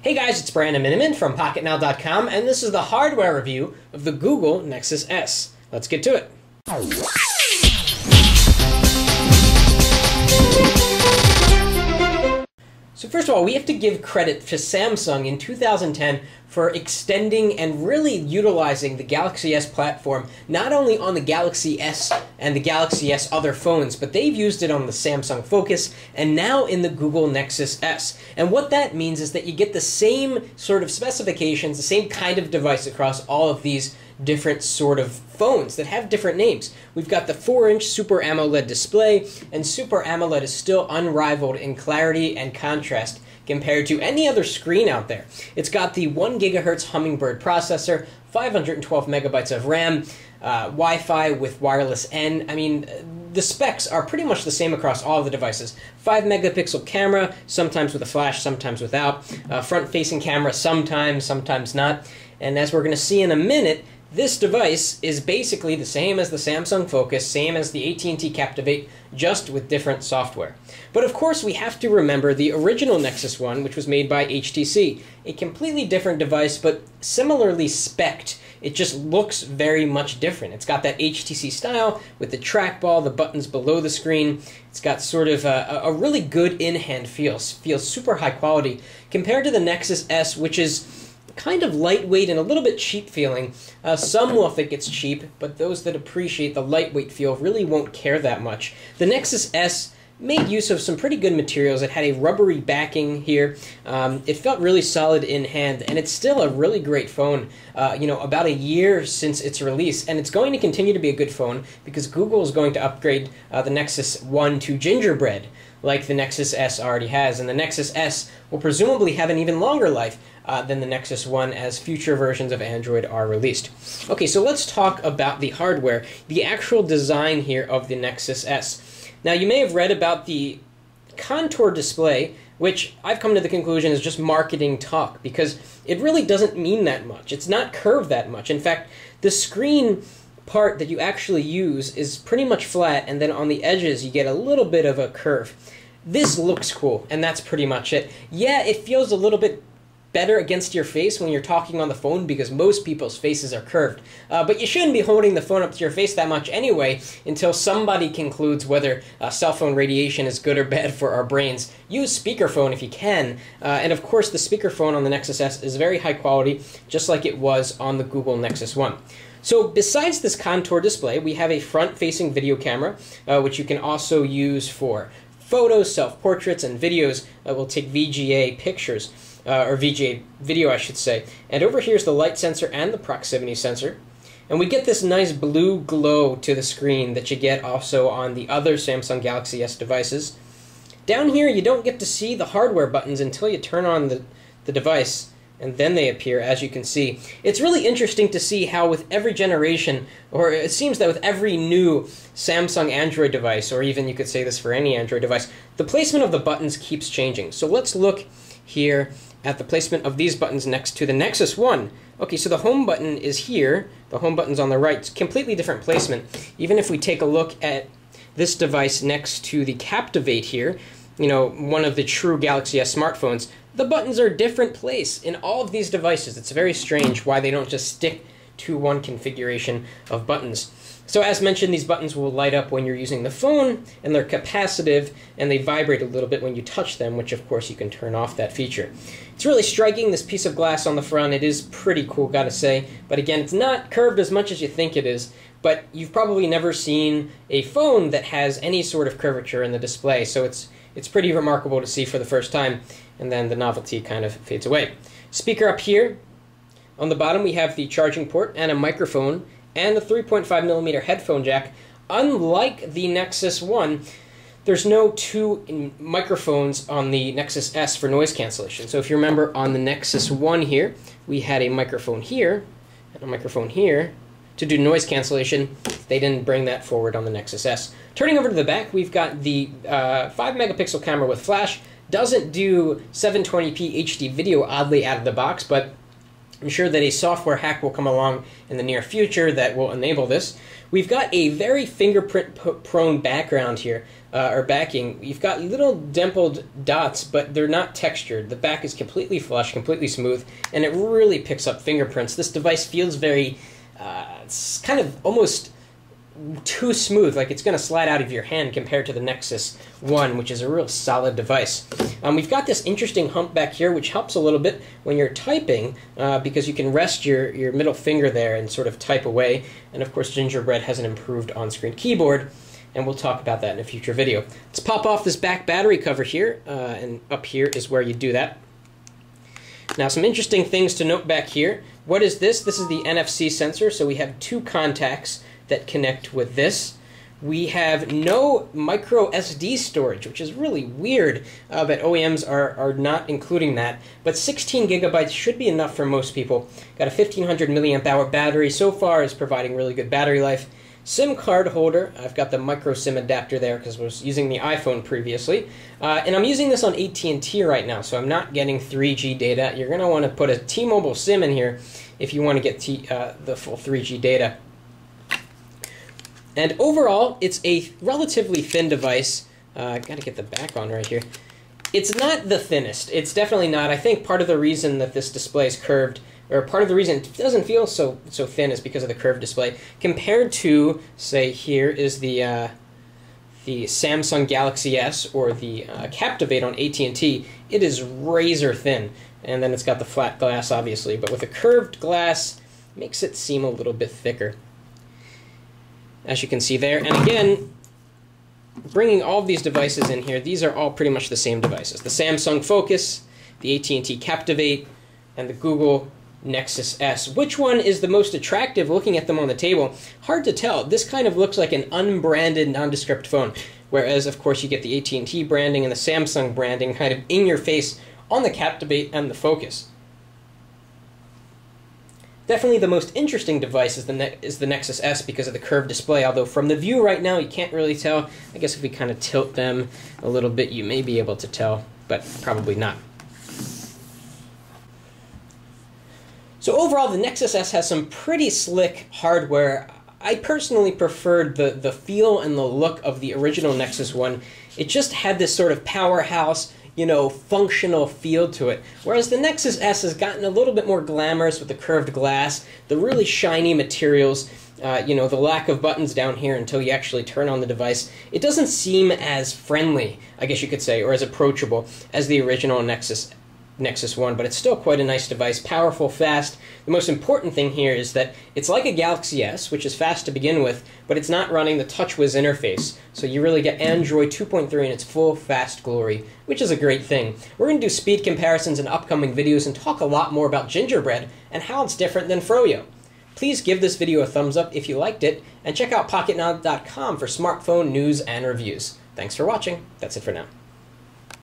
Hey guys, it's Brandon Miniman from Pocketnow.com, and this is the hardware review of the Google Nexus S. Let's get to it. So first of all, we have to give credit to Samsung in 2010 for extending and really utilizing the Galaxy S platform, not only on the Galaxy S and the Galaxy S other phones, but they've used it on the Samsung Focus and now in the Google Nexus S. And what that means is that you get the same sort of specifications, the same kind of device across all of these different sort of phones that have different names. We've got the 4-inch Super AMOLED display, and Super AMOLED is still unrivaled in clarity and contrast compared to any other screen out there. It's got the 1 GHz Hummingbird processor, 512 megabytes of RAM, Wi-Fi with wireless N. I mean, the specs are pretty much the same across all of the devices. 5 megapixel camera, sometimes with a flash, sometimes without. Front-facing camera, sometimes not. And as we're going to see in a minute, this device is basically the same as the Samsung Focus, same as the AT&T Captivate, just with different software. But of course, we have to remember the original Nexus One, which was made by HTC. A completely different device, but similarly spec'd. It just looks very much different. It's got that HTC style with the trackball, the buttons below the screen. It's got sort of a really good in-hand feel. Feels super high quality compared to the Nexus S, which is kind of lightweight and a little bit cheap feeling. Some will think it's cheap, but those that appreciate the lightweight feel really won't care that much. The Nexus S made use of some pretty good materials. It had a rubbery backing here. It felt really solid in hand, and it's still a really great phone, about a year since its release, and it's going to continue to be a good phone because Google is going to upgrade the Nexus One to Gingerbread, like the Nexus S already has, and the Nexus S will presumably have an even longer life than the Nexus One as future versions of Android are released. Okay, so let's talk about the hardware, the actual design here of the Nexus S. Now, you may have read about the contour display, which I've come to the conclusion is just marketing talk, because it really doesn't mean that much. It's not curved that much. In fact, the screen part that you actually use is pretty much flat, and then on the edges you get a little bit of a curve. This looks cool, and that's pretty much it. Yeah, it feels a little bit better against your face when you're talking on the phone because most people's faces are curved. But you shouldn't be holding the phone up to your face that much anyway until somebody concludes whether cell phone radiation is good or bad for our brains. Use speakerphone if you can. And of course, the speakerphone on the Nexus S is very high quality, just like it was on the Google Nexus One. So besides this contour display, we have a front-facing video camera, which you can also use for photos, self-portraits, and videos that will take VGA pictures. Or VGA video, I should say. And over here is the light sensor and the proximity sensor. And we get this nice blue glow to the screen that you get also on the other Samsung Galaxy S devices. Down here, you don't get to see the hardware buttons until you turn on the device, and then they appear, as you can see. It's really interesting to see how with every generation, or it seems that with every new Samsung Android device, or even you could say this for any Android device, the placement of the buttons keeps changing. So let's look here at the placement of these buttons next to the Nexus One. Okay, so the home button is here. The home button's on the right. It's completely different placement. Even if we take a look at this device next to the Captivate here, one of the true Galaxy S smartphones, the buttons are a different place in all of these devices. It's very strange why they don't just stick to one configuration of buttons. So as mentioned, these buttons will light up when you're using the phone, and they're capacitive, and they vibrate a little bit when you touch them, which of course you can turn off that feature. It's really striking, this piece of glass on the front. It is pretty cool, gotta say. But again, it's not curved as much as you think it is, but you've probably never seen a phone that has any sort of curvature in the display, so it's pretty remarkable to see for the first time, and then the novelty kind of fades away. Speaker up here. On the bottom we have the charging port and a microphone, and the 3.5mm headphone jack. Unlike the Nexus One, there's no two microphones on the Nexus S for noise cancellation. So if you remember on the Nexus One here, we had a microphone here and a microphone here to do noise cancellation. They didn't bring that forward on the Nexus S. Turning over to the back, we've got the 5-megapixel camera with flash. Doesn't do 720p HD video oddly out of the box, but I'm sure that a software hack will come along in the near future that will enable this. We've got a very fingerprint-prone background here, or backing. You've got little dimpled dots, but they're not textured. The back is completely flush, completely smooth, and it really picks up fingerprints. This device feels very, it's kind of almost too smooth, like it's going to slide out of your hand compared to the Nexus 1, which is a real solid device. We've got this interesting hump back here, which helps a little bit when you're typing, because you can rest your middle finger there and sort of type away. And of course, Gingerbread has an improved on-screen keyboard, and we'll talk about that in a future video. Let's pop off this back battery cover here, and up here is where you do that. Now, some interesting things to note back here. What is this? This is the NFC sensor, so we have 2 contacts that connect with this. We have no micro SD storage, which is really weird that OEMs are not including that. But 16 gigabytes should be enough for most people. Got a 1500 milliamp hour battery. So far is providing really good battery life. SIM card holder. I've got the micro SIM adapter there because I was using the iPhone previously. And I'm using this on AT&T right now, so I'm not getting 3G data. You're going to want to put a T-Mobile SIM in here if you want to get the full 3G data. And overall, it's a relatively thin device. Got to get the back on right here. It's not the thinnest. It's definitely not. I think part of the reason that this display is curved, or part of the reason it doesn't feel so thin, is because of the curved display. Compared to, say, here is the Samsung Galaxy S or the Captivate on AT&T. It is razor thin. And then it's got the flat glass, obviously. But with a curved glass, it makes it seem a little bit thicker, as you can see there. And again, bringing all of these devices in here, these are all pretty much the same devices. The Samsung Focus, the AT&T Captivate, and the Google Nexus S. Which one is the most attractive looking at them on the table? Hard to tell. This kind of looks like an unbranded, nondescript phone, whereas, of course, you get the AT&T branding and the Samsung branding kind of in your face on the Captivate and the Focus. Definitely the most interesting device is the Nexus S because of the curved display, although from the view right now you can't really tell. I guess if we kind of tilt them a little bit you may be able to tell, but probably not. So overall, the Nexus S has some pretty slick hardware. I personally preferred the feel and the look of the original Nexus 1. It just had this sort of powerhouse, functional feel to it. Whereas the Nexus S has gotten a little bit more glamorous with the curved glass, the really shiny materials, the lack of buttons down here until you actually turn on the device. It doesn't seem as friendly, I guess you could say, or as approachable as the original Nexus 1, but it's still quite a nice device, powerful, fast. The most important thing here is that it's like a Galaxy S, which is fast to begin with, but it's not running the TouchWiz interface. So you really get Android 2.3 in its full fast glory, which is a great thing. We're going to do speed comparisons in upcoming videos and talk a lot more about Gingerbread and how it's different than Froyo. Please give this video a thumbs up if you liked it, and check out Pocketnow.com for smartphone news and reviews. Thanks for watching. That's it for now.